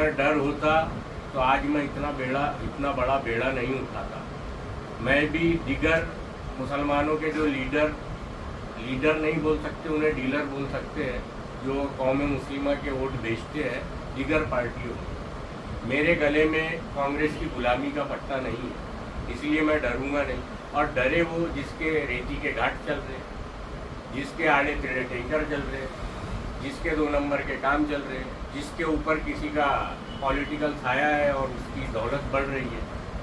अगर डर होता तो आज मैं इतना बड़ा बेड़ा नहीं उठाता। मैं भी दिगर मुसलमानों के जो लीडर नहीं बोल सकते, उन्हें डीलर बोल सकते हैं, जो कौम मुस्लिमा के वोट बेचते हैं दिगर पार्टियों में, मेरे गले में कांग्रेस की गुलामी का पट्टा नहीं है, इसलिए मैं डरूंगा नहीं। और डरे वो जिसके रेती के घाट चल रहे, जिसके आड़े टेढ़े टैंकर चल रहे, जिसके 2 नंबर के काम चल रहे, जिसके ऊपर किसी का पॉलिटिकल छाया है और उसकी दौलत बढ़ रही है।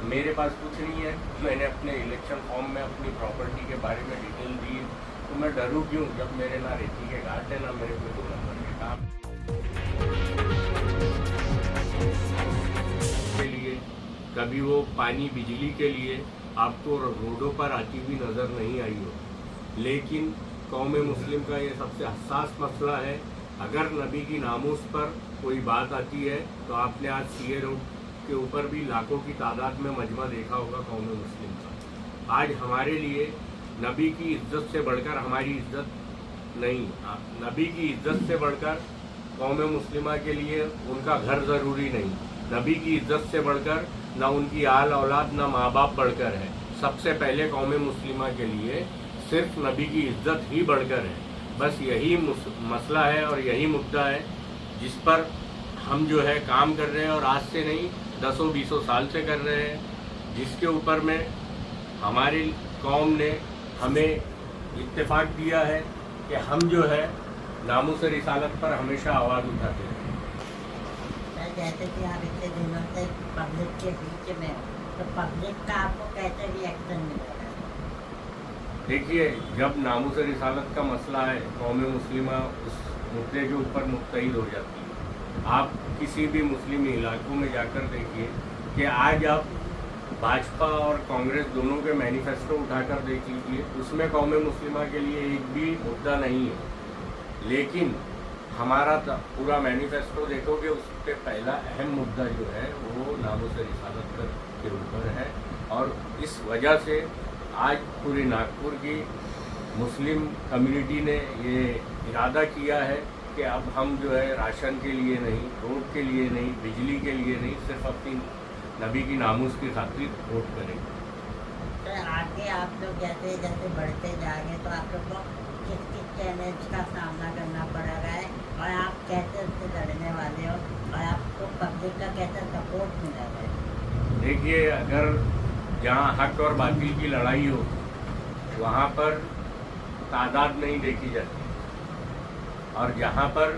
मेरे पास कुछ नहीं है। मैंने अपने इलेक्शन फॉर्म में अपनी प्रॉपर्टी के बारे में डिटेल दी है, तो मैं डरूँ क्यों जब मेरे ना रेती के घाट है, ना मेरे को 2 नंबर के काम के लिए। कभी वो पानी बिजली के लिए आपको रोडों पर आती हुई नज़र नहीं आई हो, लेकिन कौम मुस्लिम का ये सबसे हसास मसला है। अगर नबी की नामूस पर कोई बात आती है तो आपने आज सीए रोड के ऊपर भी लाखों की तादाद में मजमा देखा होगा कौम मुस्लिम का। आज हमारे लिए नबी की इज्जत से बढ़कर हमारी इज्जत नहीं, नबी की इज्जत से बढ़कर कौम मुस्लिमा के लिए उनका घर ज़रूरी नहीं, नबी की इज्जत से बढ़कर ना उनकी आल औलाद ना माँ बाप बढ़कर है। सबसे पहले कौम मुस्लिमा के लिए सिर्फ नबी की इज्जत ही बढ़कर है। बस यही मसला है और यही मुद्दा है जिस पर हम जो है काम कर रहे हैं, और आज से नहीं 10-20 साल से कर रहे हैं, जिसके ऊपर में हमारी कौम ने हमें इत्तेफाक दिया है कि हम जो है नामूस रिसालत पर हमेशा आवाज़ उठाते हैं। जैसे कि आप इतने दिनों से पब्लिक के बीच में, तो पब्लिक का आपको कैसे रिएक्शन मिलेगा? देखिए, जब नामूस रिसालत का मसला है, कौम मुस्लिमा उस मुद्दे के ऊपर मुत्तहिद हो जाती है। आप किसी भी मुस्लिम इलाकों में जाकर देखिए कि आज आप भाजपा और कांग्रेस दोनों के मैनिफेस्टो उठाकर देख लीजिए, उसमें कौम मुस्लिमा के लिए एक भी मुद्दा नहीं है। लेकिन हमारा पूरा मैनिफेस्टो देखोगे, उस पर पहला अहम मुद्दा जो है वो नामूस रिसालत के ऊपर है। और इस वजह से आज पूरी नागपुर की मुस्लिम कम्युनिटी ने ये इरादा किया है कि अब हम जो है राशन के लिए नहीं, रोड के लिए नहीं, बिजली के लिए नहीं, सिर्फ अपनी नबी की नामूस की खातिर वोट करेंगे। तो आगे आप लोग जैसे जैसे बढ़ते जाएंगे तो आप लोग को किस किस चैलेंज का सामना करना पड़ेगा है, और आप कैसे उससे लड़ने वाले हो, और आपको पब्लिक का कैसे सपोर्ट मिलेगा? देखिए, अगर जहाँ हक और बातिल की लड़ाई हो वहाँ पर तादाद नहीं देखी जाती, और जहाँ पर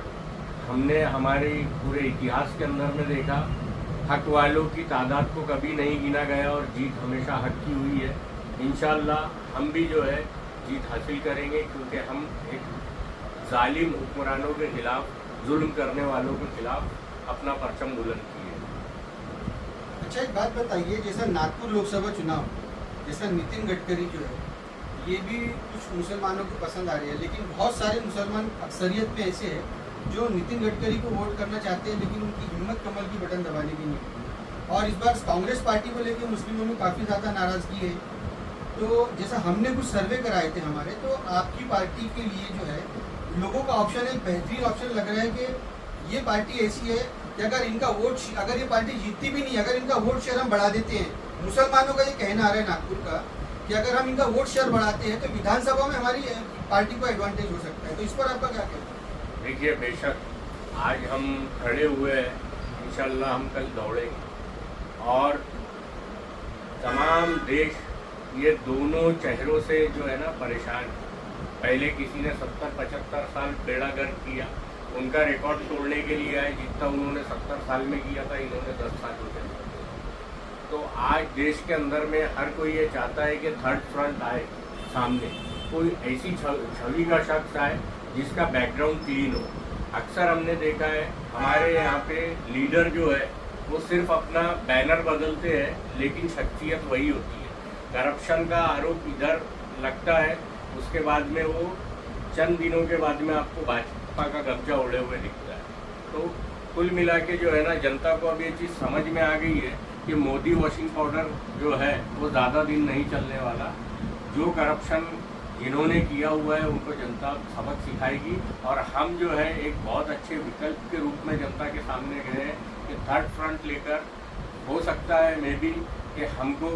हमने हमारे पूरे इतिहास के अंदर में देखा, हक वालों की तादाद को कभी नहीं गिना गया और जीत हमेशा हक की हुई है। इंशाअल्लाह हम भी जो है जीत हासिल करेंगे, क्योंकि हम एक जालिम हुक्मरानों के खिलाफ, जुल्म करने वालों के खिलाफ अपना परचम बुलंद किए। अच्छा, एक बात बताइए, जैसा नागपुर लोकसभा चुनाव, जैसा नितिन गडकरी जो है, ये भी कुछ मुसलमानों को पसंद आ रही है, लेकिन बहुत सारे मुसलमान अक्सरियत में ऐसे हैं जो नितिन गडकरी को वोट करना चाहते हैं, लेकिन उनकी हिम्मत कमल की बटन दबाने की नहीं। और इस बार कांग्रेस पार्टी को लेकर मुस्लिमों में काफ़ी ज़्यादा नाराज़गी है। तो जैसा हमने कुछ सर्वे कराए थे हमारे, तो आपकी पार्टी के लिए जो है लोगों का ऑप्शन एक बेहतरीन ऑप्शन लग रहा है कि ये पार्टी ऐसी है कि अगर इनका वोट, अगर ये पार्टी जीतती भी नहीं, अगर इनका वोट शेयर हम बढ़ा देते हैं, मुसलमानों का ये कहना आ रहा है नागपुर का कि अगर हम इनका वोट शेयर बढ़ाते हैं तो विधानसभा में हमारी पार्टी को एडवांटेज हो सकता है। तो इस पर आपका क्या कहना है? देखिए, बेशक आज हम खड़े हुए हैं, इंशाल्लाह हम कल दौड़ेंगे, और तमाम देश ये दोनों चेहरों से जो है ना परेशान है। पहले किसी ने 70-75 साल बेड़ा गर्क किया, उनका रिकॉर्ड तोड़ने के लिए आए, जितना उन्होंने 70 साल में किया था इन्होंने 10 साल में किया। तो आज देश के अंदर में हर कोई ये चाहता है कि थर्ड फ्रंट आए सामने, कोई ऐसी छवि का शख्स आए जिसका बैकग्राउंड क्लीन हो। अक्सर हमने देखा है हमारे यहाँ पे लीडर जो है वो सिर्फ अपना बैनर बदलते हैं, लेकिन शख्सियत वही होती है। करप्शन का आरोप इधर लगता है, उसके बाद में वो चंद दिनों के बाद में आपको भाजपा का कब्जा उड़े हुए दिखता है। तो कुल मिला के जो है ना, जनता को अब ये चीज़ समझ में आ गई है कि मोदी वॉशिंग पाउडर जो है वो ज़्यादा दिन नहीं चलने वाला। जो करप्शन इन्होंने किया हुआ है उनको जनता सबक सिखाएगी, और हम जो है एक बहुत अच्छे विकल्प के रूप में जनता के सामने गए हैं कि थर्ड फ्रंट लेकर, हो सकता है मे बी कि हमको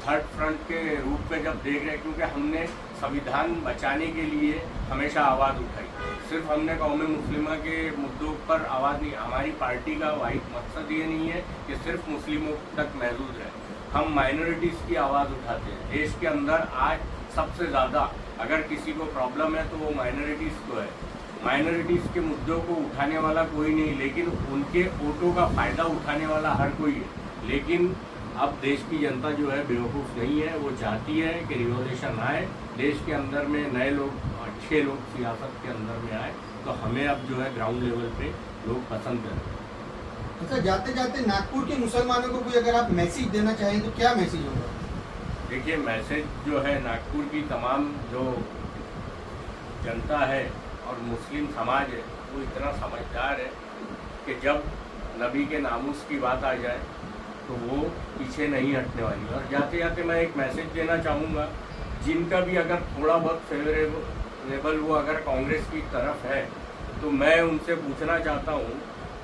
थर्ड फ्रंट के रूप में जब देख रहे हैं, क्योंकि हमने संविधान बचाने के लिए हमेशा आवाज़ उठाई। सिर्फ हमने कौम मुस्लिमा के मुद्दों पर आवाज़ नहीं, हमारी पार्टी का वाहिद मकसद ये नहीं है कि सिर्फ मुस्लिमों तक महदूद रहे, हम माइनॉरिटीज़ की आवाज़ उठाते हैं। देश के अंदर आज सबसे ज़्यादा अगर किसी को प्रॉब्लम है तो वो माइनॉरिटीज़ को है। माइनॉरिटीज़ के मुद्दों को उठाने वाला कोई नहीं, लेकिन उनके वोटों का फ़ायदा उठाने वाला हर कोई है। लेकिन अब देश की जनता जो है बेवकूफ़ नहीं है, वो चाहती है कि रिवॉल्यूशन आए, देश के अंदर में नए लोग, अच्छे लोग सियासत के अंदर में आए, तो हमें अब जो है ग्राउंड लेवल पे लोग पसंद करें। अच्छा, जाते जाते नागपुर के मुसलमानों को कोई अगर आप मैसेज देना चाहें तो क्या मैसेज होगा? देखिए, मैसेज जो है नागपुर की तमाम जो जनता है और मुस्लिम समाज है, वो इतना समझदार है कि जब नबी के नामूस की बात आ जाए तो वो पीछे नहीं हटने वाली। और जाते जाते मैं एक मैसेज देना चाहूँगा, जिनका भी अगर थोड़ा बहुत फेवरेबल वो अगर कांग्रेस की तरफ है, तो मैं उनसे पूछना चाहता हूँ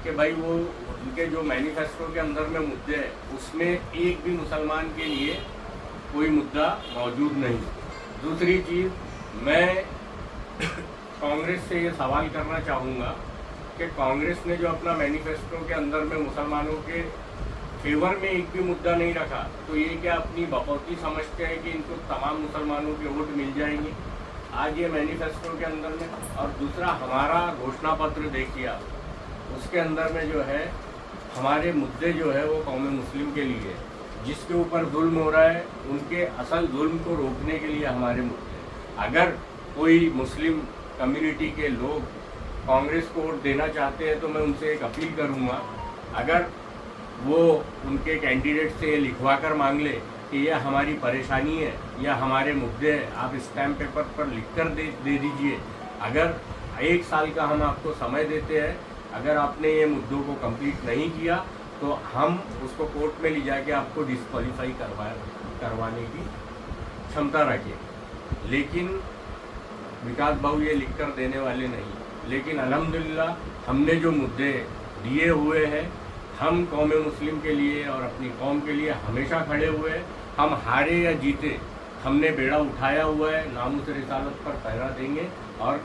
कि भाई वो उनके जो मैनिफेस्टो के अंदर में मुद्दे हैं, उसमें एक भी मुसलमान के लिए कोई मुद्दा मौजूद नहीं। दूसरी चीज़, मैं कांग्रेस से ये सवाल करना चाहूँगा कि कांग्रेस ने जो अपना मैनिफेस्टो के अंदर में मुसलमानों के फेवर में एक भी मुद्दा नहीं रखा, तो ये क्या अपनी बकौती समझते हैं कि इनको तमाम मुसलमानों के वोट मिल जाएंगे आज ये मैनिफेस्टो के अंदर में। और दूसरा, हमारा घोषणा पत्र देखिए आप, उसके अंदर में जो है हमारे मुद्दे जो है वो कौम मुस्लिम के लिए है। जिसके ऊपर जुल्म हो रहा है उनके असल जुल्म को रोकने के लिए हमारे मुद्दे। अगर कोई मुस्लिम कम्युनिटी के लोग कांग्रेस को वोट देना चाहते हैं तो मैं उनसे एक अपील करूंगा, अगर वो उनके कैंडिडेट से लिखवा कर मांग ले कि यह हमारी परेशानी है या हमारे मुद्दे हैं, आप स्टैम्प पेपर पर लिख कर दे दीजिए। अगर 1 साल का हम आपको समय देते हैं, अगर आपने ये मुद्दों को कंप्लीट नहीं किया तो हम उसको कोर्ट में ले जाके आपको डिस्क्वालीफाई करवाने की क्षमता रखें। लेकिन विकास भाऊ ये लिख कर देने वाले नहीं। लेकिन अल्हम्दुलिल्लाह हमने जो मुद्दे दिए हुए हैं, हम कौम मुस्लिम के लिए और अपनी कौम के लिए हमेशा खड़े हुए हैं। हम हारे या जीते, हमने बेड़ा उठाया हुआ है, नामूस रिसालत पर पहरा देंगे और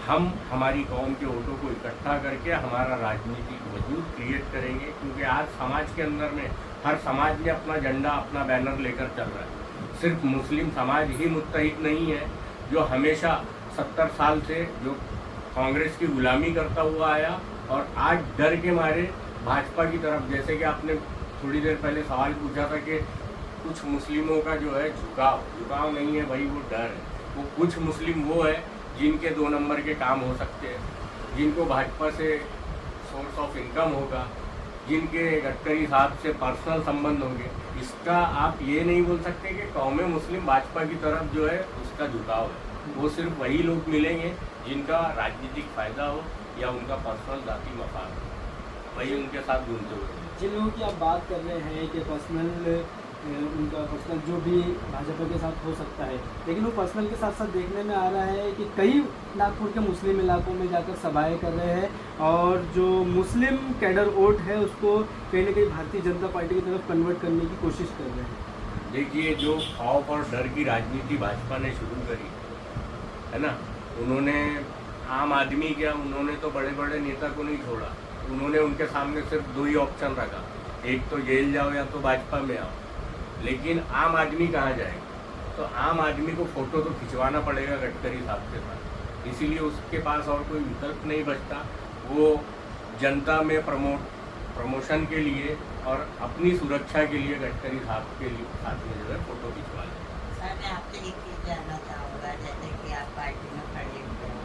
हम हमारी कौम के वोटों को इकट्ठा करके हमारा राजनीतिक वजूद क्रिएट करेंगे। क्योंकि आज समाज के अंदर में हर समाज में अपना झंडा, अपना बैनर लेकर चल रहा है। सिर्फ मुस्लिम समाज ही मुत्तहिद नहीं है, जो हमेशा 70 साल से जो कांग्रेस की गुलामी करता हुआ आया और आज डर के मारे भाजपा की तरफ, जैसे कि आपने थोड़ी देर पहले सवाल पूछा था कि कुछ मुस्लिमों का जो है झुकाव नहीं है भाई, वो डर है। वो कुछ मुस्लिम वो है जिनके 2 नंबर के काम हो सकते हैं, जिनको भाजपा से सोर्स ऑफ इनकम होगा, जिनके गडकरी साहब से पर्सनल संबंध होंगे। इसका आप ये नहीं बोल सकते कि कौम मुस्लिम भाजपा की तरफ जो है उसका झुकाव है। वो सिर्फ वही लोग मिलेंगे जिनका राजनीतिक फ़ायदा हो या उनका पर्सनल जाति मफाद हो, वही उनके साथ घूमते हुए। जिन लोगों की आप बात कर रहे हैं कि पर्सनल उनका पर्सनल जो भी भाजपा के साथ हो सकता है, लेकिन वो पर्सनल के साथ साथ देखने में आ रहा है कि कई नागपुर के मुस्लिम इलाकों में जाकर सभाएं कर रहे हैं और जो मुस्लिम कैडर वोट है उसको कहीं ना कहीं भारतीय जनता पार्टी की तरफ कन्वर्ट करने की कोशिश कर रहे हैं। देखिए, जो खौफ और डर की राजनीति भाजपा ने शुरू करी है ना, उन्होंने आम आदमी क्या, उन्होंने तो बड़े बड़े नेता को नहीं छोड़ा। उन्होंने उनके सामने सिर्फ 2 ही ऑप्शन रखा, एक तो जेल जाओ या तो भाजपा में आओ। लेकिन आम आदमी कहाँ जाएगा? तो आम आदमी को फ़ोटो तो खिंचवाना पड़ेगा गडकरी साहब के साथ, इसीलिए उसके पास और कोई विकल्प नहीं बचता। वो जनता में प्रमोशन के लिए और अपनी सुरक्षा के लिए गडकरी साहब के लिए साथ में जो है फ़ोटो खिंचवा लें। सर, मैं आपसे एक चीज़ जानना चाहूँगा, जैसे कि आप पार्टी में खड़े हुए हैं,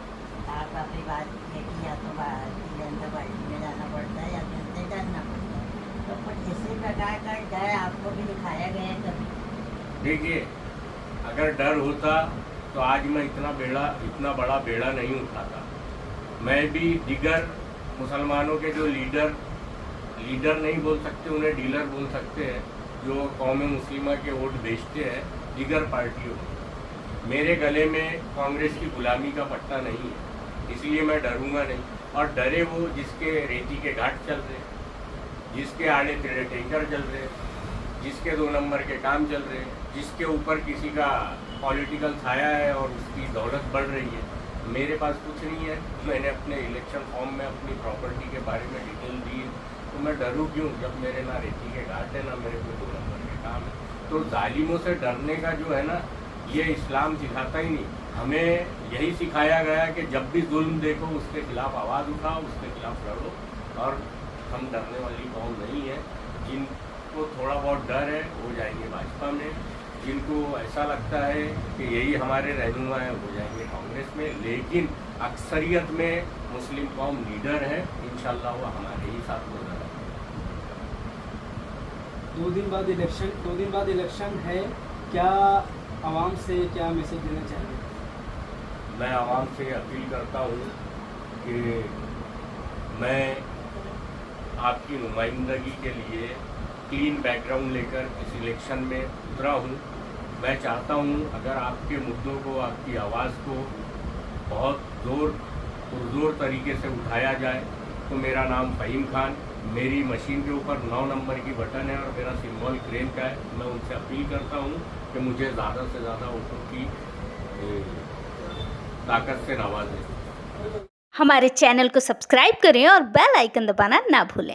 आप अपनी बात की कि या तो भारतीय जनता पार्टी में जाना पड़ता है या फिर से करना पड़ता है, तो कुछ इसी प्रकार का डर आपको भी दिखाया गया है कभी? देखिए, अगर डर होता तो आज मैं इतना बड़ा बेड़ा नहीं उठाता। मैं भी दिगर मुसलमानों के जो लीडर नहीं बोल सकते, उन्हें डीलर बोल सकते हैं, जो कौम मुस्लिमा के वोट बेचते हैं दिगर पार्टियों में। मेरे गले में कांग्रेस की गुलामी का पट्टा नहीं है, इसलिए मैं डरूंगा नहीं। और डरे वो जिसके रेती के घाट चल रहे, जिसके आड़े टेढ़े टैंकर चल रहे, जिसके 2 नंबर के काम चल रहे, जिसके ऊपर किसी का पॉलिटिकल छाया है और उसकी दौलत बढ़ रही है। मेरे पास कुछ नहीं है, मैंने अपने इलेक्शन फॉर्म में अपनी प्रॉपर्टी के बारे में डिटेल दी है, तो मैं डरूँ क्यों जब मेरे ना रेती के घाट है ना मेरे कोई 2 नंबर के काम है। तो जालिमों से डरने का जो है ना, ये इस्लाम सिखाता ही नहीं। हमें यही सिखाया गया कि जब भी जुल्म देखो उसके खिलाफ आवाज़ उठाओ, उसके खिलाफ लड़ो। और हम डरने वाली कौम नहीं है। जिनको थोड़ा बहुत डर है वो जाएंगे भाजपा में, जिनको ऐसा लगता है कि यही हमारे रहनुमा है वो जाएंगे कांग्रेस में, लेकिन अक्सरियत में मुस्लिम कौम लीडर है, इंशाल्लाह वो हमारे ही साथ होगा। 2 दिन बाद इलेक्शन है, क्या आवाम से क्या मैसेज देना चाहिए? मैं आवाम से अपील करता हूँ कि मैं आपकी नुमाइंदगी के लिए क्लीन बैकग्राउंड लेकर इस इलेक्शन में उतरा हूँ। मैं चाहता हूँ अगर आपके मुद्दों को, आपकी आवाज़ को बहुत पुरजोर तरीके से उठाया जाए तो मेरा नाम फ़हीम खान, मेरी मशीन के ऊपर 9 नंबर की बटन है और मेरा सिंबल क्रेन का है। मैं उनसे अपील करता हूँ कि मुझे ज़्यादा से ज़्यादा वोटों की ताकत से नवाजें। हमारे चैनल को सब्सक्राइब करें और बेल आइकन दबाना ना भूलें।